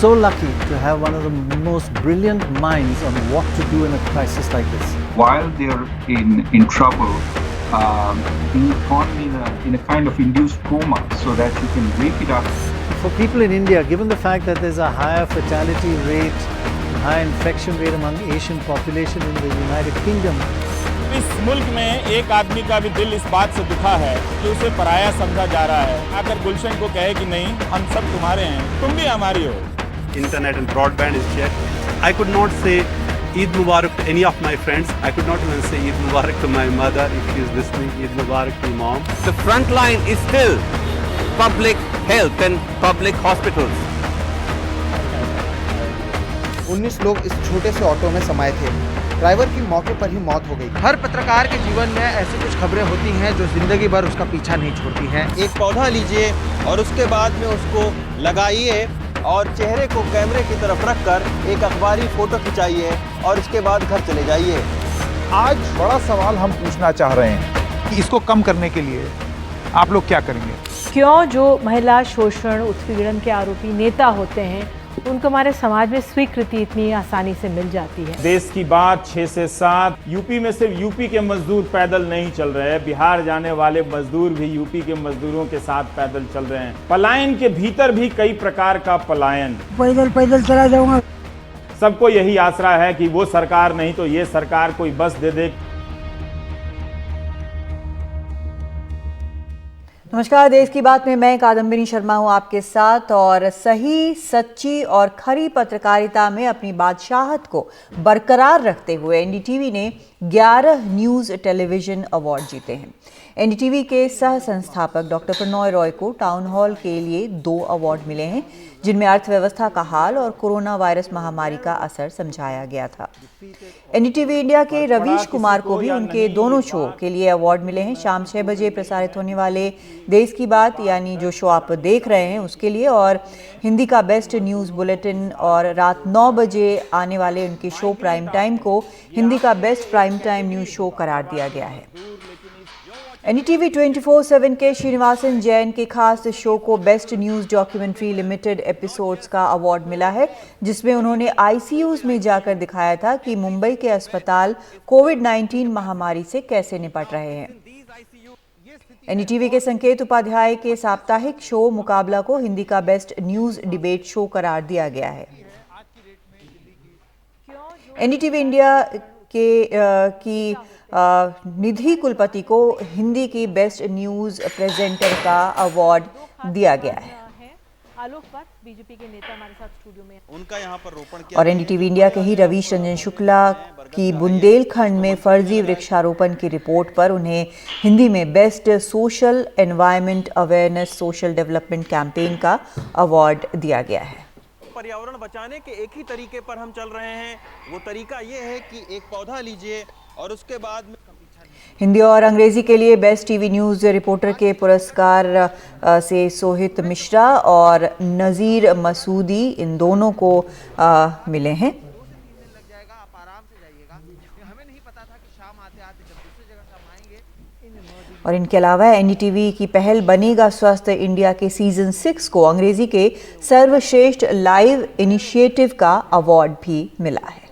so lucky to have one of the most brilliant minds on what to do in a crisis like this. While they're in trouble, being gone in a kind of induced coma so that you can wake it up. For people in India, given the fact that there's a higher fatality rate, high infection rate among Asian population in the United Kingdom, इस मुल्क में एक आदमी का भी दिल इस बात से दुखा है कि उसे पराया समझा जा रहा है। अगर गुलशन को कहे कि नहीं, हम सब तुम्हारे हैं, तुम भी हमारी हो। Internet and broadband is checked. I could not say Eid Mubarak to any of my friends. I could not even say Eid Mubarak to my mother if she is listening. Eid Mubarak to mom. The front line is still public health and public hospitals. 19 लोग इस छोटे से auto में समाये थे। Driver की मौके पर ही मौत हो गई। हर पत्रकार के जीवन में ऐसी कुछ खबरें होती हैं जो जिंदगी भर उसका पीछा नहीं छोड़ती हैं। एक पौधा लीजिए और उसके बाद में उसको लगाइए और चेहरे को कैमरे की तरफ रखकर एक अखबारी फोटो खिंचाइए और इसके बाद घर चले जाइए। आज बड़ा सवाल हम पूछना चाह रहे हैं कि इसको कम करने के लिए आप लोग क्या करेंगे? क्यों जो महिला शोषण उत्पीड़न के आरोपी नेता होते हैं उनको हमारे समाज में स्वीकृति इतनी आसानी से मिल जाती है? देश की बात 6 से 7, यूपी में सिर्फ यूपी के मजदूर पैदल नहीं चल रहे हैं, बिहार जाने वाले मजदूर भी यूपी के मजदूरों के साथ पैदल चल रहे हैं। पलायन के भीतर भी कई प्रकार का पलायन। पैदल चला जाऊंगा। सबको यही आसरा है कि वो सरकार नहीं तो ये सरकार कोई बस दे दे। नमस्कार, देश की बात में मैं कादम्बिनी शर्मा हूं आपके साथ। और सही, सच्ची और खरी पत्रकारिता में अपनी बादशाहत को बरकरार रखते हुए एनडीटीवी ने 11 न्यूज़ टेलीविज़न अवार्ड जीते हैं। एनडीटीवी के सह संस्थापक डॉक्टर प्रणॉय रॉय को टाउन हॉल के लिए 2 अवार्ड मिले हैं, जिनमें अर्थव्यवस्था का हाल और कोरोना वायरस महामारी का असर समझाया गया था। एनडीटीवी इंडिया के रवीश कुमार को भी उनके दोनों शो के लिए अवार्ड मिले हैं। शाम 6 बजे प्रसारित होने वाले देश की बात, यानी जो शो आप देख रहे हैं उसके लिए, और हिंदी का बेस्ट न्यूज़ बुलेटिन और रात 9 बजे आने वाले उनके शो प्राइम टाइम को हिंदी का best prime time news show करार दिया गया है। एनडीटीवी 24/7 के श्रीनिवासन जैन के खास शो को best news documentary limited episodes का अवार्ड मिला है, जिसमें उन्होंने आईसीयूज़ में जाकर दिखाया था कि मुंबई के अस्पताल कोविड-19 महामारी से कैसे निपट रहे हैं। एनडीटीवी के संकेत उपाध्याय के साप्ताहिक शो मुकाबला को हिंदी का बेस्ट न्यूज़ डिबेट शो करार दिया गया है। एनडीटीवी इंडिया की निधि कुलपति को हिंदी की बेस्ट न्यूज़ प्रेजेंटर का अवार्ड दिया गया है। बीजेपी के नेता हमारे साथ स्टूडियो में उनका यहाँ पर रोपण किया। और एनडीटीवी इंडिया के ही रवीश रंजन शुक्ला की बुंदेलखंड में फर्जी वृक्षारोपण की रिपोर्ट पर उन्हें हिंदी में best social environment awareness social development campaign का अवार्ड दिया गया है। पर्यावरण बचाने के एक ही तरीके पर हम चल रहे हैं। वो तरीका ये है कि एक पौधा लीजिए और उसके बाद में हिंदी और अंग्रेजी के लिए बेस्ट टीवी न्यूज़ रिपोर्टर के पुरस्कार से सोहित मिश्रा और नज़ीर मसूदी, इन दोनों को मिले हैं। और इनके अलावा एनडीटीवी की पहल बनेगा स्वस्थ इंडिया के सीजन 6 को अंग्रेजी के सर्वश्रेष्ठ लाइव इनिशिएटिव का अवार्ड भी मिला है।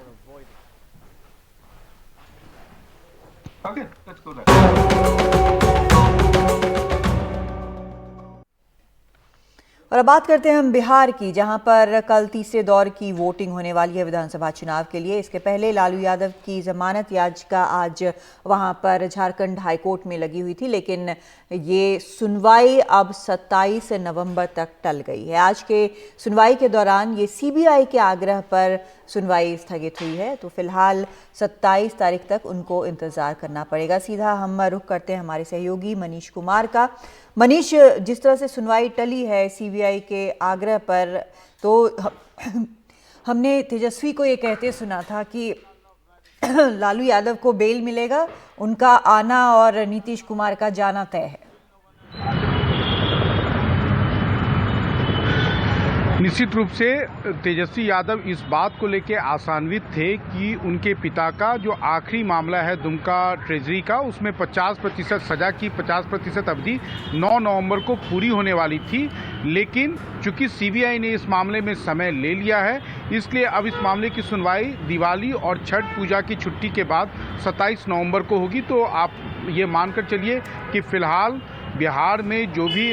Okay, let's go there. और अब बात करते हैं हम बिहार की, जहां पर कल तीसरे दौर की वोटिंग होने वाली है विधानसभा चुनाव के लिए। इसके पहले लालू यादव की जमानत याचिका आज वहां पर झारखंड हाईकोर्ट में लगी हुई थी, लेकिन ये सुनवाई अब 27 नवंबर तक टल गई है। आज के सुनवाई के दौरान ये सीबीआई के आग्रह पर सुनवाई स्थगित हुई है, तो फिलहाल 27 तारीख तक उनको इंतज़ार करना पड़ेगा। सीधा हम रुख करते हैं हमारे सहयोगी मनीष कुमार का। मनीष, जिस तरह से सुनवाई टली है सीबीआई के आग्रह पर, तो हमने तेजस्वी को ये कहते सुना था कि लालू यादव को बेल मिलेगा, उनका आना और नीतीश कुमार का जाना तय है। निश्चित रूप से तेजस्वी यादव इस बात को लेकर आशान्वित थे कि उनके पिता का जो आखिरी मामला है दुमका ट्रेजरी का, उसमें 50% सजा की 50% अवधि 9 नवंबर को पूरी होने वाली थी। लेकिन चूंकि सीबीआई ने इस मामले में समय ले लिया है, इसलिए अब इस मामले की सुनवाई दिवाली और छठ पूजा की छुट्टी के बाद 27 नवंबर को होगी। तो आप ये मानकर चलिए कि फिलहाल बिहार में जो भी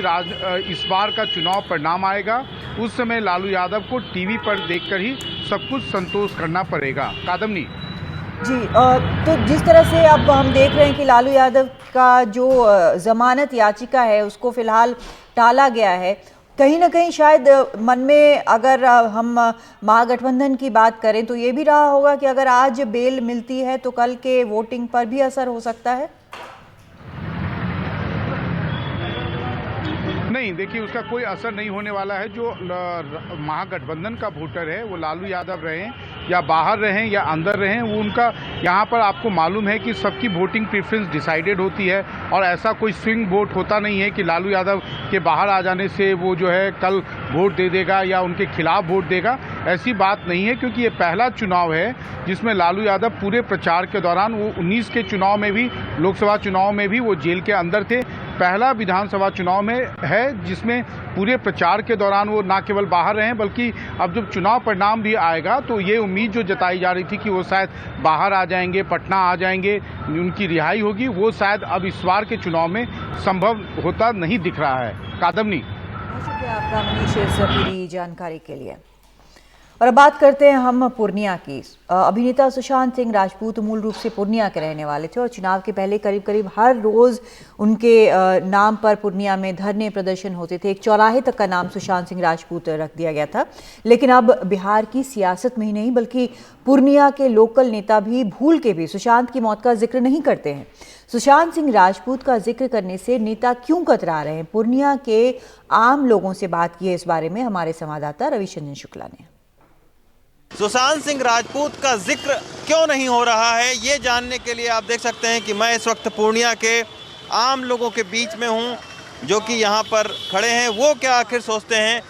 इस बार का चुनाव परिणाम आएगा, उस समय लालू यादव को टीवी पर देखकर ही सब कुछ संतोष करना पड़ेगा। कादम्बनी जी, तो जिस तरह से अब हम देख रहे हैं कि लालू यादव का जो जमानत याचिका है उसको फिलहाल टाला गया है, कहीं ना कहीं शायद मन में अगर हम महागठबंधन की बात करें तो ये भी रहा होगा कि अगर आज बेल मिलती है तो कल के वोटिंग पर भी असर हो सकता है। नहीं, देखिए उसका कोई असर नहीं होने वाला है। जो महागठबंधन का वोटर है वो लालू यादव रहें या बाहर रहें या अंदर रहें, वो उनका यहाँ पर आपको मालूम है कि सबकी वोटिंग प्रेफरेंस डिसाइडेड होती है और ऐसा कोई स्विंग वोट होता नहीं है कि लालू यादव के बाहर आ जाने से वो जो है कल वोट दे देगा या उनके खिलाफ वोट देगा। ऐसी बात नहीं है, क्योंकि ये पहला चुनाव है जिसमें लालू यादव पूरे प्रचार के दौरान, वो 19 के चुनाव में भी, लोकसभा चुनाव में भी वो जेल के अंदर थे, पहला विधानसभा चुनाव में है जिसमें पूरे प्रचार के दौरान वो ना केवल बाहर रहे बल्कि अब जब चुनाव परिणाम भी आएगा तो ये उम्मीद जो जताई जा रही थी कि वो शायद बाहर आ जाएंगे, पटना आ जाएंगे, उनकी रिहाई होगी, वो शायद अब इस बार के चुनाव में संभव होता नहीं दिख रहा है। कादम्बनी, शुक्रिया आपका मनीष इस पूरी जानकारी के लिए। और अब बात करते हैं हम पूर्णिया की। अभिनेता सुशांत सिंह राजपूत मूल रूप से पूर्णिया के रहने वाले थे और चुनाव के पहले करीब करीब हर रोज़ उनके नाम पर पूर्णिया में धरने प्रदर्शन होते थे। एक चौराहे तक का नाम सुशांत सिंह राजपूत रख दिया गया था। लेकिन अब बिहार की सियासत में ही नहीं बल्कि पूर्णिया के लोकल नेता भी भूल के भी सुशांत की मौत का जिक्र नहीं करते हैं। सुशांत सिंह राजपूत का जिक्र करने से नेता क्यों कतरा रहे हैं? पूर्णिया के आम लोगों से बात की है इस बारे में हमारे संवाददाता रविचंद्रन शुक्ला ने। सुशांत सिंह राजपूत का जिक्र क्यों नहीं हो रहा है, ये जानने के लिए आप देख सकते हैं कि मैं इस वक्त पूर्णिया के आम लोगों के बीच में हूं जो कि यहाँ पर खड़े हैं। वो क्या आखिर सोचते हैं,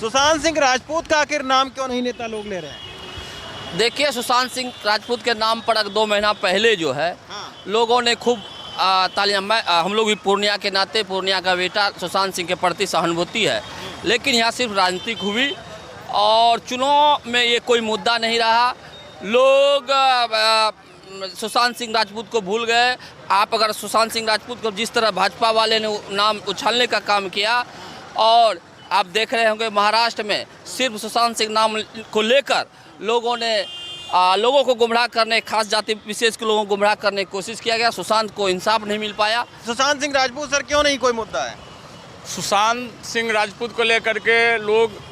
सुशांत सिंह राजपूत का आखिर नाम क्यों नहीं नेता लोग ले रहे हैं? देखिए, सुशांत सिंह राजपूत के नाम पर 2 महीना पहले जो है लोगों ने खूब तालियां, हम लोग भी पूर्णिया के नाते, पूर्णिया का बेटा सुशांत सिंह के प्रति सहानुभूति है, लेकिन यहाँ सिर्फ राजनीतिक हुई और चुनाव में ये कोई मुद्दा नहीं रहा। लोग सुशांत सिंह राजपूत को भूल गए। आप अगर सुशांत सिंह राजपूत को जिस तरह भाजपा वाले ने नाम उछालने का काम किया, और आप देख रहे होंगे महाराष्ट्र में सिर्फ सुशांत सिंह नाम को लेकर लोगों ने लोगों को गुमराह करने, खास जाति विशेष के लोगों को गुमराह करने की कोशिश किया गया। सुशांत को इंसाफ नहीं मिल पाया। सुशांत सिंह राजपूत सर क्यों नहीं कोई मुद्दा है? सुशांत सिंह राजपूत को लेकर के लोग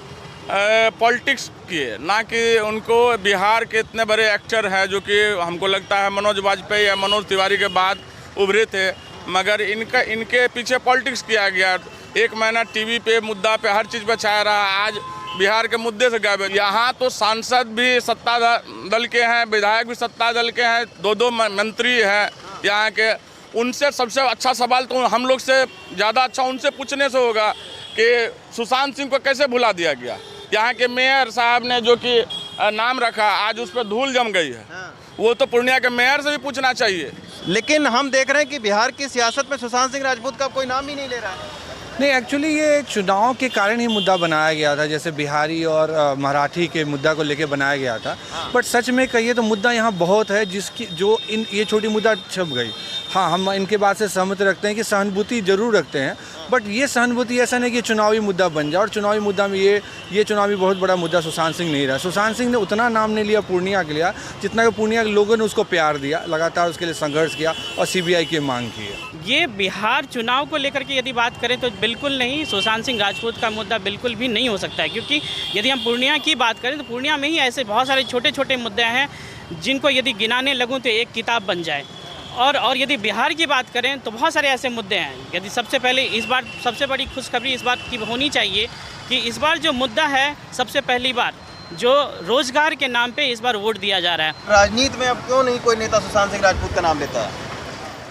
पॉलिटिक्स किए, ना कि उनको बिहार के इतने बड़े एक्टर हैं जो कि हमको लगता है मनोज वाजपेयी या मनोज तिवारी के बाद उभरे थे, मगर इनके पीछे पॉलिटिक्स किया गया। 1 महीना टीवी पे मुद्दा पे हर चीज़ पे छाया रहा, आज बिहार के मुद्दे से गायब। यहाँ तो सांसद भी सत्ता दल के हैं, विधायक भी सत्ता दल के हैं, 2 मंत्री हैं यहाँ के। उनसे सबसे अच्छा सवाल तो हम लोग से ज़्यादा अच्छा उनसे पूछने से होगा कि सुशांत सिंह को कैसे भुला दिया गया। यहाँ के मेयर साहब ने जो कि नाम रखा, आज उस पर धूल जम गई है। वो तो पूर्णिया के मेयर से भी पूछना चाहिए। लेकिन हम देख रहे हैं कि बिहार की सियासत में सुशांत सिंह राजपूत का कोई नाम ही नहीं ले रहा है। नहीं, एक्चुअली ये चुनाव के कारण ही मुद्दा बनाया गया था, जैसे बिहारी और मराठी के मुद्दा को लेके बनाया गया था। बट सच में कहिए तो मुद्दा यहाँ बहुत है जिसकी जो ये छोटी मुद्दा छप गई। हाँ, हम इनके बात से सहमत रखते हैं कि सहानुभूति जरूर रखते हैं, बट ये सहानुभूति ऐसा नहीं कि चुनावी मुद्दा बन जाए। और चुनावी मुद्दा में ये चुनावी बहुत बड़ा मुद्दा सुशांत सिंह नहीं रहा। सुशांत सिंह ने उतना नाम नहीं लिया पूर्णिया के लिए जितना कि पूर्णिया के लोगों ने उसको प्यार दिया, लगातार उसके लिए संघर्ष किया और सीबीआई की मांग की है। ये बिहार चुनाव को लेकर के यदि बात करें तो बिल्कुल नहीं, सुशांत सिंह राजपूत का मुद्दा बिल्कुल भी नहीं हो सकता है, क्योंकि यदि हम पूर्णिया की बात करें तो पूर्णिया में ही ऐसे बहुत सारे छोटे छोटे मुद्दे हैं जिनको यदि गिनाने लगूँ तो एक किताब बन जाए। और यदि बिहार की बात करें तो बहुत सारे ऐसे मुद्दे हैं। यदि सबसे पहले इस बार सबसे बड़ी खुशखबरी इस बात की होनी चाहिए कि इस बार जो मुद्दा है, सबसे पहली बार जो रोजगार के नाम पे इस बार वोट दिया जा रहा है। राजनीति में अब क्यों नहीं कोई नेता सुशांत सिंह राजपूत का नाम लेता है?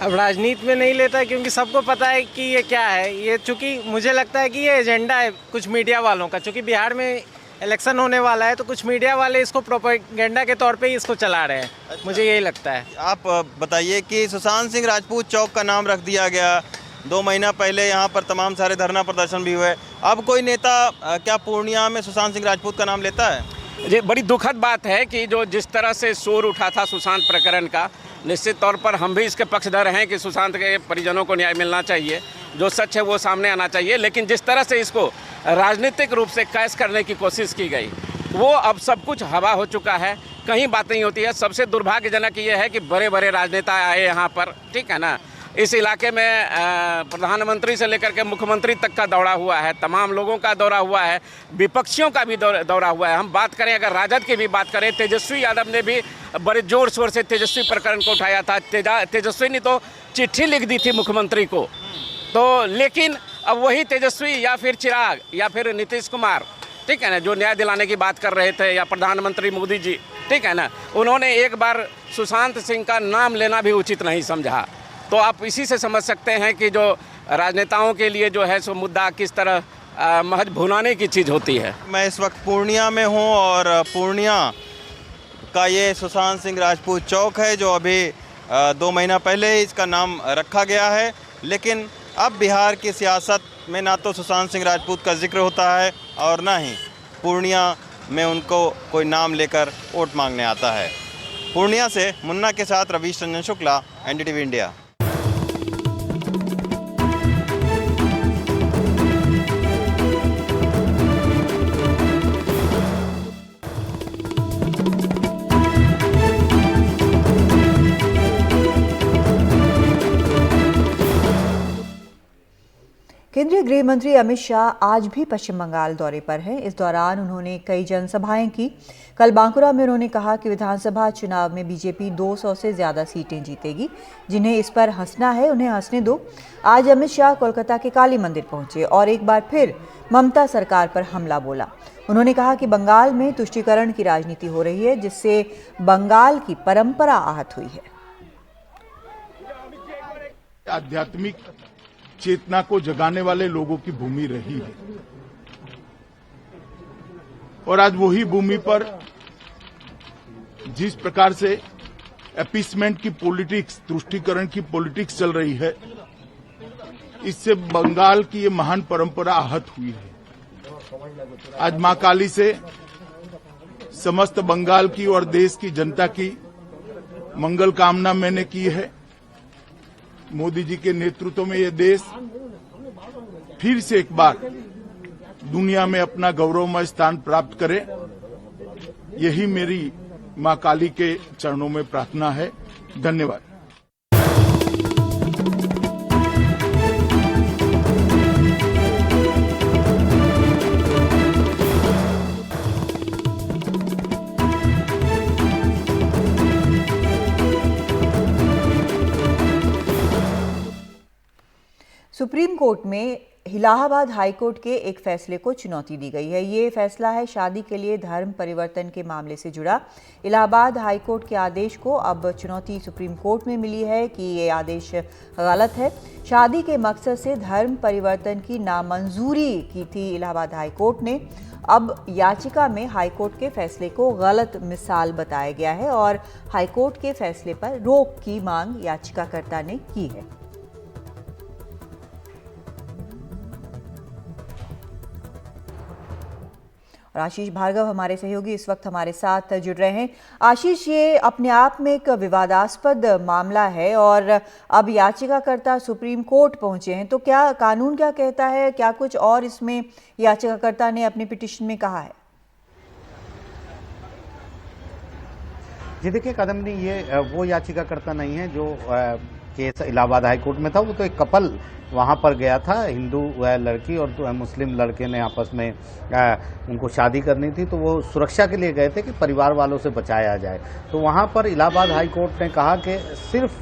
अब राजनीति में नहीं लेता है क्योंकि सबको पता है कि ये क्या है। ये चूँकि मुझे लगता है कि ये एजेंडा है कुछ मीडिया वालों का, चूँकि बिहार में इलेक्शन होने वाला है तो कुछ मीडिया वाले इसको प्रोपेगेंडा के तौर पे ही इसको चला रहे हैं। मुझे यही लगता है। आप बताइए कि सुशांत सिंह राजपूत चौक का नाम रख दिया गया, 2 महीना पहले यहाँ पर तमाम सारे धरना प्रदर्शन भी हुए। अब कोई नेता क्या पूर्णिया में सुशांत सिंह राजपूत का नाम लेता है? ये बड़ी दुखद बात है कि जो जिस तरह से शोर उठा था सुशांत प्रकरण का, निश्चित तौर पर हम भी इसके पक्षधर हैं कि सुशांत के परिजनों को न्याय मिलना चाहिए, जो सच है वो सामने आना चाहिए। लेकिन जिस तरह से इसको राजनीतिक रूप से कैश करने की कोशिश की गई, वो अब सब कुछ हवा हो चुका है, कहीं बात नहीं होती है। सबसे दुर्भाग्यजनक ये है कि बड़े बड़े राजनेता आए यहाँ पर, ठीक है ना। इस इलाके में प्रधानमंत्री से लेकर के मुख्यमंत्री तक का दौरा हुआ है, तमाम लोगों का दौरा हुआ है, विपक्षियों का भी दौरा हुआ है। हम बात करें, अगर राजद की भी बात करें, तेजस्वी यादव ने भी बड़े जोर शोर से तेजस्वी प्रकरण को उठाया था। तेजस्वी ने तो चिट्ठी लिख दी थी मुख्यमंत्री को, तो लेकिन अब वही तेजस्वी या फिर चिराग या फिर नीतीश कुमार, ठीक है ना, जो न्याय दिलाने की बात कर रहे थे, या प्रधानमंत्री मोदी जी, ठीक है ना, उन्होंने एक बार सुशांत सिंह का नाम लेना भी उचित नहीं समझा। तो आप इसी से समझ सकते हैं कि जो राजनेताओं के लिए जो है सो मुद्दा किस तरह महज भुनाने की चीज़ होती है। मैं इस वक्त पूर्णिया में हूँ और पूर्णिया का ये सुशांत सिंह राजपूत चौक है, जो अभी 2 महीना पहले ही इसका नाम रखा गया है। लेकिन अब बिहार की सियासत में ना तो सुशांत सिंह राजपूत का जिक्र होता है और ना ही पूर्णिया में उनको कोई नाम लेकर वोट मांगने आता है। पूर्णिया से मुन्ना के साथ रवीश रंजन शुक्ला, NDTV इंडिया। केंद्रीय गृह मंत्री अमित शाह आज भी पश्चिम बंगाल दौरे पर हैं। इस दौरान उन्होंने कई जनसभाएं की। कल बांकुरा में उन्होंने कहा कि विधानसभा चुनाव में बीजेपी 200 से ज्यादा सीटें जीतेगी। जिन्हें इस पर हंसना है उन्हें हंसने दो। आज अमित शाह कोलकाता के काली मंदिर पहुंचे और एक बार फिर ममता सरकार पर हमला बोला। उन्होंने कहा कि बंगाल में तुष्टीकरण की राजनीति हो रही है, जिससे बंगाल की परंपरा आहत हुई है। आध्यात्मिक चेतना को जगाने वाले लोगों की भूमि रही है और आज वही भूमि पर जिस प्रकार से अपीसमेंट की पॉलिटिक्स, तुष्टीकरण की पॉलिटिक्स चल रही है, इससे बंगाल की ये महान परंपरा आहत हुई है। आज मां काली से समस्त बंगाल की और देश की जनता की मंगल कामना मैंने की है। मोदी जी के नेतृत्व में ये देश फिर से एक बार दुनिया में अपना गौरवमय स्थान प्राप्त करे, यही मेरी मां काली के चरणों में प्रार्थना है। धन्यवाद। सुप्रीम कोर्ट में इलाहाबाद हाईकोर्ट के एक फैसले को चुनौती दी गई है। ये फैसला है शादी के लिए धर्म परिवर्तन के मामले से जुड़ा। इलाहाबाद हाईकोर्ट के आदेश को अब चुनौती सुप्रीम कोर्ट में मिली है कि ये आदेश गलत है। शादी के मकसद से धर्म परिवर्तन की नामंजूरी की थी इलाहाबाद हाईकोर्ट ने। अब याचिका में हाईकोर्ट के फैसले को गलत मिसाल बताया गया है और हाईकोर्ट के फैसले पर रोक की मांग याचिकाकर्ता ने की है। और आशीष भार्गव हमारे सहयोगी इस वक्त हमारे साथ जुड़ रहे हैं। आशीष, ये अपने आप में एक विवादास्पद मामला है और अब याचिकाकर्ता सुप्रीम कोर्ट पहुंचे हैं, तो क्या कानून क्या कहता है, क्या कुछ और इसमें याचिकाकर्ता ने अपने पिटीशन में कहा है? जी देखिए कादम्बरी, ये वो याचिकाकर्ता नहीं है जो केस इलाहाबाद हाईकोर्ट में था। वो तो एक कपल वहां पर गया था, हिंदू लड़की और मुस्लिम लड़के ने आपस में उनको शादी करनी थी, तो वो सुरक्षा के लिए गए थे कि परिवार वालों से बचाया जाए। तो वहां पर इलाहाबाद हाईकोर्ट ने कहा कि सिर्फ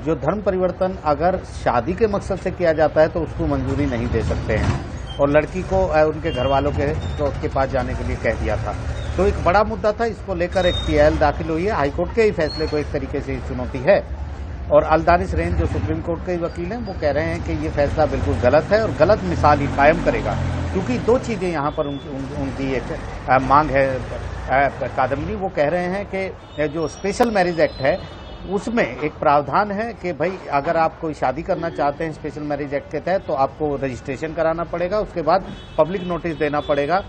जो धर्म परिवर्तन अगर शादी के मकसद से किया जाता है तो उसको मंजूरी नहीं दे सकते हैं, और लड़की को उनके घर वालों के पास जाने के लिए कह दिया था। तो एक बड़ा मुद्दा था, इसको लेकर एक PIL दाखिल हुई है। हाईकोर्ट के ही फैसले को एक तरीके से चुनौती है और अलदानिश रेंज जो सुप्रीम कोर्ट के वकील हैं वो कह रहे हैं कि ये फैसला बिल्कुल गलत है और गलत मिसाल ही कायम करेगा क्योंकि दो चीज़ें यहाँ पर उनकी एक मांग है। कादम्बनी वो कह रहे हैं कि जो स्पेशल मैरिज एक्ट है उसमें एक प्रावधान है कि भाई अगर आप कोई शादी करना चाहते हैं स्पेशल मैरिज एक्ट के तहत तो आपको रजिस्ट्रेशन कराना पड़ेगा, उसके बाद पब्लिक नोटिस देना पड़ेगा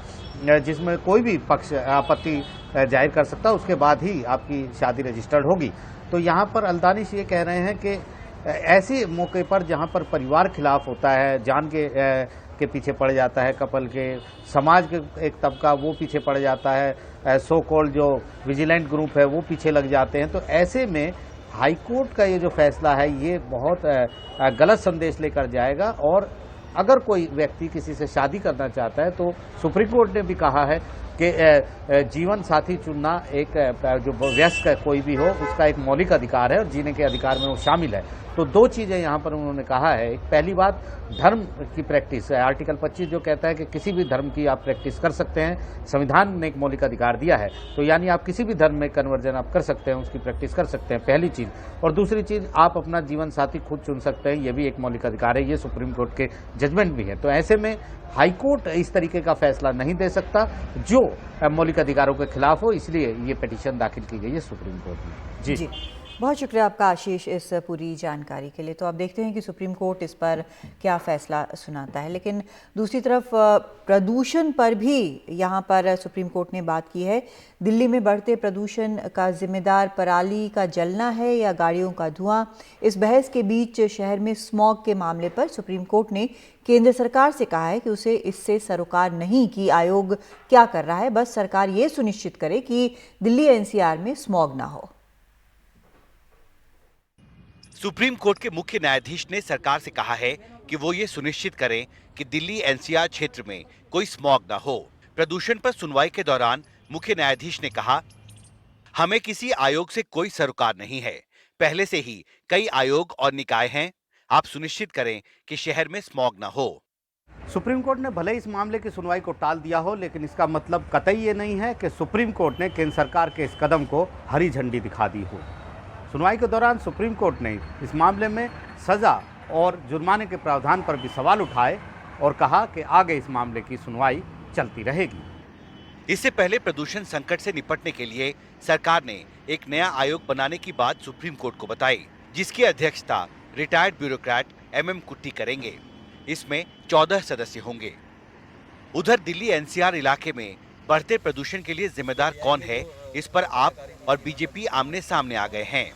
जिसमें कोई भी पक्ष आपत्ति जाहिर कर सकता है, उसके बाद ही आपकी शादी रजिस्टर्ड होगी। तो यहाँ पर अल्तानिश ये कह रहे हैं कि ऐसे मौके पर जहाँ पर परिवार खिलाफ होता है, जान के पीछे पड़ जाता है, कपल के समाज के एक तबका वो पीछे पड़ जाता है, सो कॉल्ड जो विजिलेंट ग्रुप है वो पीछे लग जाते हैं। तो ऐसे में हाई कोर्ट का ये जो फैसला है ये बहुत गलत संदेश लेकर जाएगा। और अगर कोई व्यक्ति किसी से शादी करना चाहता है तो सुप्रीम कोर्ट ने भी कहा है कि जीवन साथी चुनना एक जो वयस्क है कोई भी हो उसका एक मौलिक अधिकार है और जीने के अधिकार में वो शामिल है। तो दो चीज़ें यहाँ पर उन्होंने कहा है। एक पहली बात धर्म की प्रैक्टिस है, आर्टिकल 25 जो कहता है कि किसी भी धर्म की आप प्रैक्टिस कर सकते हैं, संविधान ने एक मौलिक अधिकार दिया है, तो यानी आप किसी भी धर्म में कन्वर्जन आप कर सकते हैं, उसकी प्रैक्टिस कर सकते हैं, पहली चीज़। और दूसरी चीज़ आप अपना जीवन साथी खुद चुन सकते हैं, ये भी एक मौलिक अधिकार है, ये सुप्रीम कोर्ट के जजमेंट भी है। तो ऐसे में हाई कोर्ट इस तरीके का फैसला नहीं दे सकता जो मौलिक अधिकारों के खिलाफ हो, इसलिए ये पिटीशन दाखिल की गई है सुप्रीम कोर्ट में। जी बहुत शुक्रिया आपका आशीष इस पूरी जानकारी के लिए। तो आप देखते हैं कि सुप्रीम कोर्ट इस पर क्या फैसला सुनाता है। लेकिन दूसरी तरफ प्रदूषण पर भी यहाँ पर सुप्रीम कोर्ट ने बात की है। दिल्ली में बढ़ते प्रदूषण का जिम्मेदार पराली का जलना है या गाड़ियों का धुआं? इस बहस के बीच शहर में स्मॉग के मामले पर सुप्रीम कोर्ट ने केंद्र सरकार से कहा है कि उसे इससे सरोकार नहीं कि आयोग क्या कर रहा है, बस सरकार ये सुनिश्चित करे कि दिल्ली एनसीआर में स्मॉग ना हो। सुप्रीम कोर्ट के मुख्य न्यायाधीश ने सरकार से कहा है कि वो ये सुनिश्चित करें कि दिल्ली एनसीआर क्षेत्र में कोई स्मॉग न हो। प्रदूषण पर सुनवाई के दौरान मुख्य न्यायाधीश ने कहा, हमें किसी आयोग से कोई सरोकार नहीं है, पहले से ही कई आयोग और निकाय हैं, आप सुनिश्चित करें कि शहर में स्मॉग न हो। सुप्रीम कोर्ट ने भले इस मामले की सुनवाई को टाल दिया हो, लेकिन इसका मतलब कतई ये नहीं है कि सुप्रीम कोर्ट ने केंद्र सरकार के इस कदम को हरी झंडी दिखा दी हो। सुनवाई के दौरान सुप्रीम कोर्ट ने इस मामले में सजा और जुर्माने के प्रावधान पर भी सवाल उठाए और कहा कि आगे इस मामले की सुनवाई चलती रहेगी। इससे पहले प्रदूषण संकट से निपटने के लिए सरकार ने एक नया आयोग बनाने की बात सुप्रीम कोर्ट को बताई, जिसकी अध्यक्षता रिटायर्ड ब्यूरोक्रेट MM कुट्टी करेंगे। इसमें 14 सदस्य होंगे। उधर दिल्ली एनसीआर इलाके में बढ़ते प्रदूषण के लिए जिम्मेदार कौन है, इस पर आप और बीजेपी आमने सामने आ गए हैं।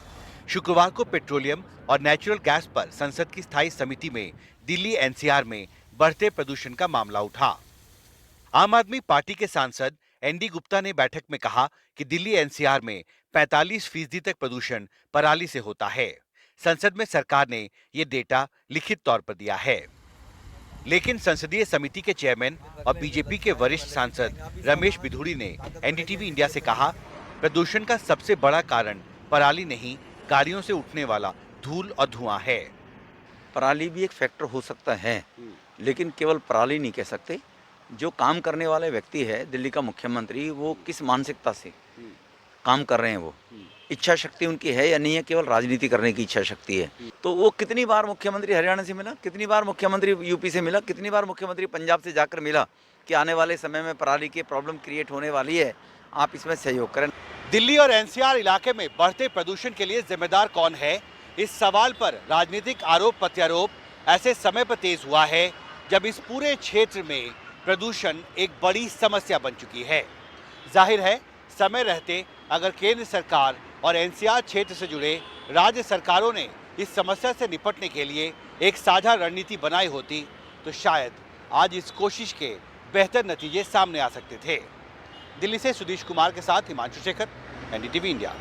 शुक्रवार को पेट्रोलियम और नेचुरल गैस पर संसद की स्थायी समिति में दिल्ली एनसीआर में बढ़ते प्रदूषण का मामला उठा। आम आदमी पार्टी के सांसद ND गुप्ता ने बैठक में कहा कि दिल्ली एनसीआर में 45% तक प्रदूषण पराली से होता है। संसद में सरकार ने ये डेटा लिखित तौर पर दिया है, लेकिन संसदीय समिति के चेयरमैन और बीजेपी के वरिष्ठ सांसद रमेश बिधूड़ी ने NDTV इंडिया से कहा, प्रदूषण का सबसे बड़ा कारण पराली नहीं, गाड़ियों से उठने वाला धूल और धुआं है। पराली भी एक फैक्टर हो सकता है, लेकिन केवल पराली नहीं कह सकते। जो काम करने वाले व्यक्ति है, दिल्ली का मुख्यमंत्री, वो किस मानसिकता से काम कर रहे हैं, वो इच्छा शक्ति उनकी है या नहीं है, केवल राजनीति करने की इच्छा शक्ति है। तो वो कितनी बार मुख्यमंत्री हरियाणा से मिला, कितनी बार मुख्यमंत्री यूपी से मिला, कितनी बार मुख्यमंत्री पंजाब से जाकर मिला कि आने वाले समय में पराली की प्रॉब्लम क्रिएट होने वाली है, आप इसमें सहयोग करें। दिल्ली और एनसीआर इलाके में बढ़ते प्रदूषण के लिए जिम्मेदार कौन है, इस सवाल पर राजनीतिक आरोप प्रत्यारोप ऐसे समय पर तेज हुआ है जब इस पूरे क्षेत्र में प्रदूषण एक बड़ी समस्या बन चुकी है। जाहिर है, समय रहते अगर केंद्र सरकार और एनसीआर क्षेत्र से जुड़े राज्य सरकारों ने इस समस्या से निपटने के लिए एक साझा रणनीति बनाई होती तो शायद आज इस कोशिश के बेहतर नतीजे सामने आ सकते थे। दिल्ली से सुधीश कुमार के साथ हिमांशु शेखर, NDTV इंडिया।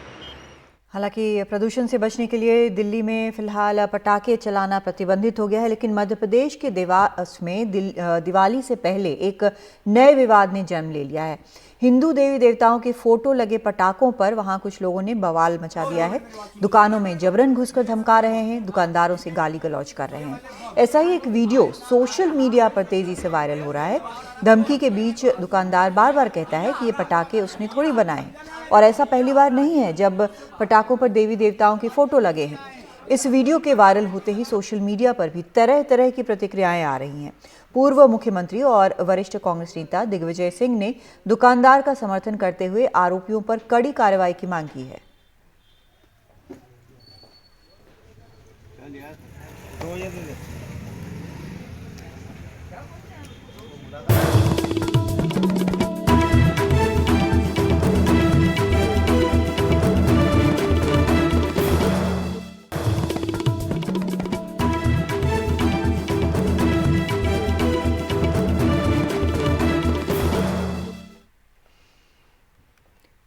हालांकि प्रदूषण से बचने के लिए दिल्ली में फिलहाल पटाखे चलाना प्रतिबंधित हो गया है, लेकिन मध्य प्रदेश के देवास में दिवाली से पहले एक नए विवाद ने जन्म ले लिया है। हिंदू देवी देवताओं के फोटो लगे पटाखों पर वहां कुछ लोगों ने बवाल मचा दिया है। दुकानों में जबरन घुसकर धमका रहे हैं, दुकानदारों से गाली गलौज कर रहे हैं। ऐसा ही एक वीडियो सोशल मीडिया पर तेजी से वायरल हो रहा है। धमकी के बीच दुकानदार बार बार कहता है कि ये पटाखे उसने थोड़ी बनाए और ऐसा पहली बार नहीं है जब पटाखों पर देवी देवताओं के फोटो लगे हैं। इस वीडियो के वायरल होते ही सोशल मीडिया पर भी तरह तरह की प्रतिक्रियाएं आ रही हैं। पूर्व मुख्यमंत्री और वरिष्ठ कांग्रेस नेता दिग्विजय सिंह ने दुकानदार का समर्थन करते हुए आरोपियों पर कड़ी कार्रवाई की मांग की है।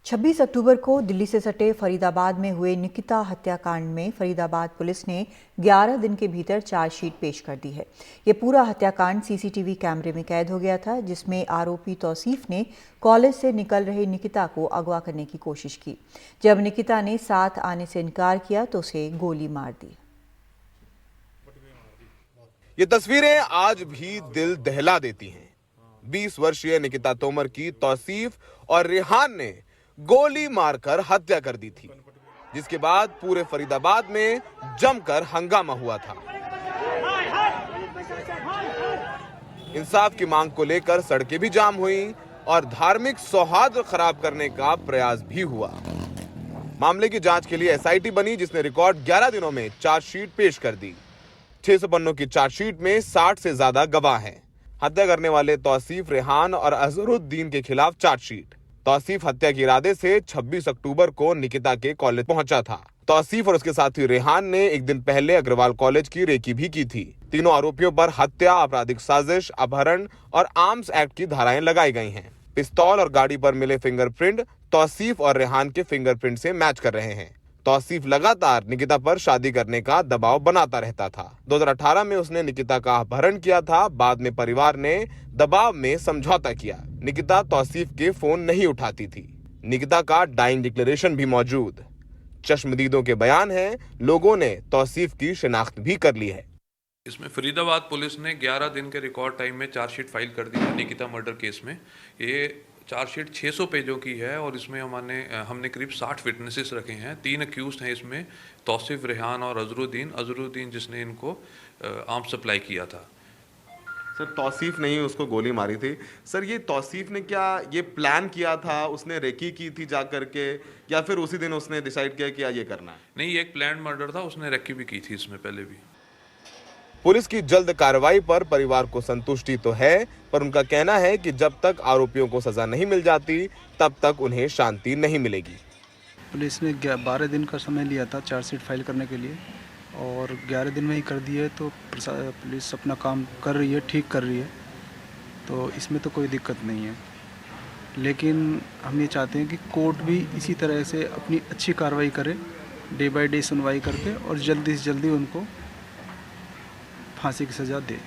छब्बीस अक्टूबर को दिल्ली से सटे फरीदाबाद में हुए निकिता हत्याकांड में फरीदाबाद पुलिस ने 11 दिन के भीतर चार्जशीट पेश कर दी है। ये पूरा हत्याकांड सीसीटीवी कैमरे में कैद हो गया था, जिसमें आरोपी तौसीफ ने कॉलेज से निकल रही निकिता को अगवा करने की कोशिश की। जब निकिता ने साथ आने से इनकार किया तो उसे गोली मार दी। ये तस्वीरें आज भी दिल दहला देती हैं। 20 वर्षीय निकिता तोमर की तौसीफ और रेहान ने गोली मारकर हत्या कर दी थी, जिसके बाद पूरे फरीदाबाद में जमकर हंगामा हुआ था। इंसाफ की मांग को लेकर सड़कें भी जाम हुई और धार्मिक सौहार्द खराब करने का प्रयास भी हुआ। मामले की जांच के लिए एसआईटी बनी, जिसने रिकॉर्ड 11 दिनों में चार्जशीट पेश कर दी। 600 पन्नों की चार्जशीट में 60 से ज्यादा गवाह हैं। हत्या करने वाले तौसीफ, रेहान और अजहरुद्दीन के खिलाफ चार्जशीट। तौसीफ हत्या के इरादे से 26 अक्टूबर को निकिता के कॉलेज पहुंचा था। तौसीफ और उसके साथी रेहान ने एक दिन पहले अग्रवाल कॉलेज की रेकी भी की थी। तीनों आरोपियों पर हत्या, आपराधिक साजिश, अपहरण और आर्म्स एक्ट की धाराएं लगाई गई हैं। पिस्तौल और गाड़ी पर मिले फिंगरप्रिंट तौसीफ और रेहान के फिंगरप्रिंट से मैच कर रहे हैं। तौसीफ लगातार निकिता पर शादी करने का दबाव बनाता रहता था। 2018 में उसने निकिता का अपहरण किया था। बाद में परिवार ने दबाव में समझौता किया। निकिता तौसीफ के फोन नहीं उठाती थी। निकिता का डाइंग डिक्लेरेशन भी मौजूद। चश्मदीदों के बयान हैं। लोगों ने तौसीफ की शिनाख्त भी कर ली है। इसमें फरीदाबाद पुलिस ने 11 दिन के रिकॉर्ड टाइम में चार्जशीट फाइल कर दी है निकिता मर्डर केस में। ये चार्जशीट 600 पेजों की है और इसमें हमने करीब 60 विटनेसेस रखे हैं। 3 अक्यूज्ड हैं इसमें, तौसीफ, रेहान और अजहरुद्दीन जिसने इनको आर्म्स सप्लाई किया था। सर, तौसीफ ने ही उसको गोली मारी थी। सर, ये तौसीफ ने क्या ये प्लान किया था? उसने रेकी की थी जा करके, या फिर उसी दिन उसने डिसाइड किया कि ये करना है? नहीं, ये एक प्लान मर्डर था। उसने रेकी भी की थी इसमें पहले भी। पुलिस की जल्द कार्रवाई पर परिवार को संतुष्टि तो है, पर उनका कहना है कि जब तक आरोपियों को सजा नहीं मिल जाती तब तक उन्हें शांति नहीं मिलेगी। पुलिस ने 12 दिन का समय लिया था चार्जशीट फाइल करने के लिए और 11 दिन में ही कर दिया है, तो पुलिस अपना काम कर रही है, ठीक कर रही है, तो इसमें तो कोई दिक्कत नहीं है। लेकिन हम ये चाहते हैं कि कोर्ट भी इसी तरह से अपनी अच्छी कार्रवाई करे, डे बाय डे सुनवाई करके, और जल्दी से जल्दी उनको फांसी की सजा दे।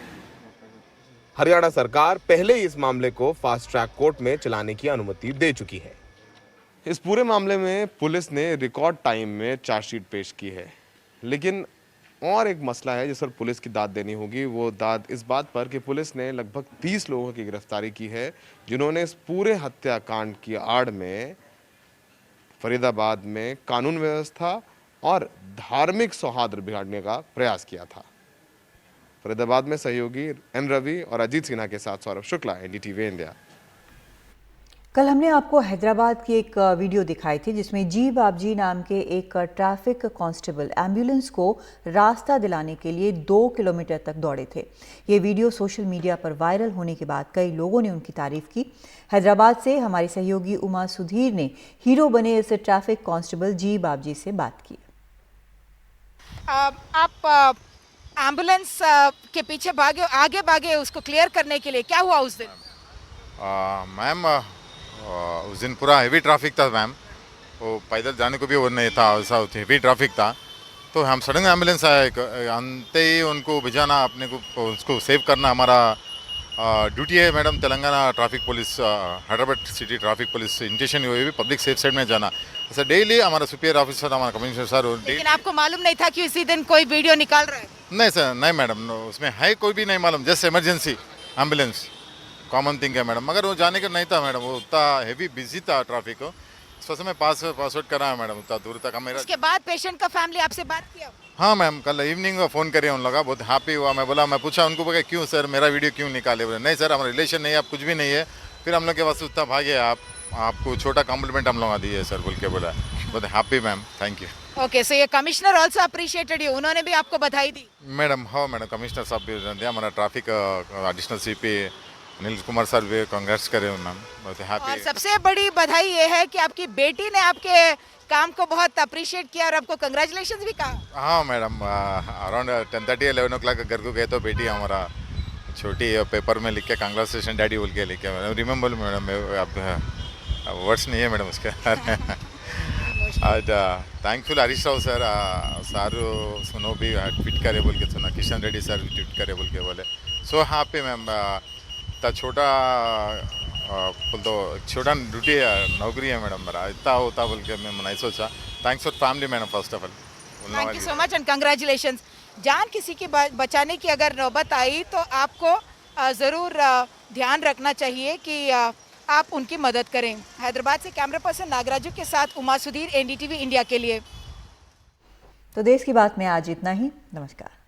हरियाणा सरकार पहले ही इस मामले को फास्ट ट्रैक कोर्ट में चलाने की अनुमति दे चुकी है। इस पूरे मामले में पुलिस ने रिकॉर्ड टाइम में चार्जशीट पेश की है, लेकिन और एक मसला है जिस पर पुलिस की दाद देनी होगी। वो दाद इस बात पर कि पुलिस ने लगभग 30 लोगों की गिरफ्तारी की है, जिन्होंने इस पूरे हत्याकांड की आड़ में फरीदाबाद में कानून व्यवस्था और धार्मिक सौहार्द बिगाड़ने का प्रयास किया था। फरीदाबाद में सहयोगी एन रवि और अजीत सिन्हा के साथ सौरभ शुक्ला, एनडीटीवी इंडिया। कल हमने आपको हैदराबाद की एक वीडियो दिखाई थी जिसमें जी बाबजी नाम के एक ट्रैफिक कांस्टेबल एम्बुलेंस को रास्ता दिलाने के लिए 2 किलोमीटर तक दौड़े थे। ये वीडियो सोशल मीडिया पर वायरल होने के बाद कई लोगों ने उनकी तारीफ की। हैदराबाद से हमारी सहयोगी उमा सुधीर ने हीरो बने इस ट्रैफिक कांस्टेबल जी बाबजी से बात की। आप एम्बुलेंस के पीछे आगे भागे उसको क्लियर करने के लिए, क्या हुआ उस दिन? मैम, उस दिन पूरा हेवी ट्रैफिक था मैम, वो पैदल जाने को भी वो नहीं था, ऐसा हेवी ट्रैफिक था। तो हम सडन एम्बुलेंस आया, अंते ही उनको भिजाना, अपने को उसको सेव करना हमारा ड्यूटी है madam. Telangana traffic police, Hyderabad city traffic police intention हुई भी पब्लिक सेफ साइड में जाना। ऐसा डेली हमारा सुपीरियर ऑफिसर, हमारा कमिश्नर सर। लेकिन आपको मालूम नहीं था कि इसी दिन कोई वीडियो निकाल रहा है? नहीं सर, नहीं मैडम, उसमें है कोई भी नहीं मालूम, just emergency ambulance, common thing है मैडम। मगर वो जाने का नहीं था मैडम, वो उतना हेवी बिजी था ट्रैफिक, स्वयं में पासवर्ड करा है मैडम, उतना दूर तक मेरा। उसके बाद पेशेंट का फैमिली आपसे बात किया? हाँ मैम, कल इवनिंग में फ़ोन करे उन लोग, बहुत हैप्पी हुआ। मैं पूछा उनको, बोला क्यों सर मेरा वीडियो क्यों निकाले? बोले नहीं सर हमारा रिलेशन नहीं है, आप कुछ भी नहीं है। फिर हम लोग के पास उतना भागे, आपको छोटा कॉम्प्लीमेंट हम लोग दिए सर बोल के बोला। बहुत happy ma'am, thank you. Okay, so ये कमिश्नर ऑल्सो अप्रिशिएटेड यू, उन्होंने भी आपको बधाई दी? मैडम हाँ मैडम, कमिश्नर साहब भी दिया, हमारा traffic additional CP Anil Kumar sir भी कांग्रेस करे मैम, बहुत हैप्पी। और सबसे बड़ी बधाई ये है कि आपकी बेटी ने आपके काम को बहुत अप्रिशिएट किया और आपको कंग्रेचुलेशंस भी कहा। हाँ मैडम, अराउंड 10:30 11 o'clock घर को गए तो बेटी हमारा छोटी पेपर में लिख के कांग्रेचुलेशन डैडी बोल के लिखे। मैडम रिमेंबर मैडम, अब वर्ड्स नहीं है मैडम उसके। आज थैंकफुल हरीश राव सर, सारू सुनो भी ट्वीट करे बोल के सुना, किशन रेड्डी सर भी ट्वीट करे बोल के बोले। सो हैप्पी मैम, छोटा बोल तो छोटा ड्यूटी नौकरी है मैडम मेरा, इतना होता बोल के मैं नहीं सोचा। Thanks for family madam, first of all thank you so much and congratulations. जान किसी की बचाने की अगर नौबत आई तो आपको ज़रूर ध्यान रखना चाहिए कि आप उनकी मदद करें। हैदराबाद से कैमरा पर्सन नागराजू के साथ उमा सुधीर, NDTV इंडिया के लिए। तो देश की बात में आज इतना ही। नमस्कार।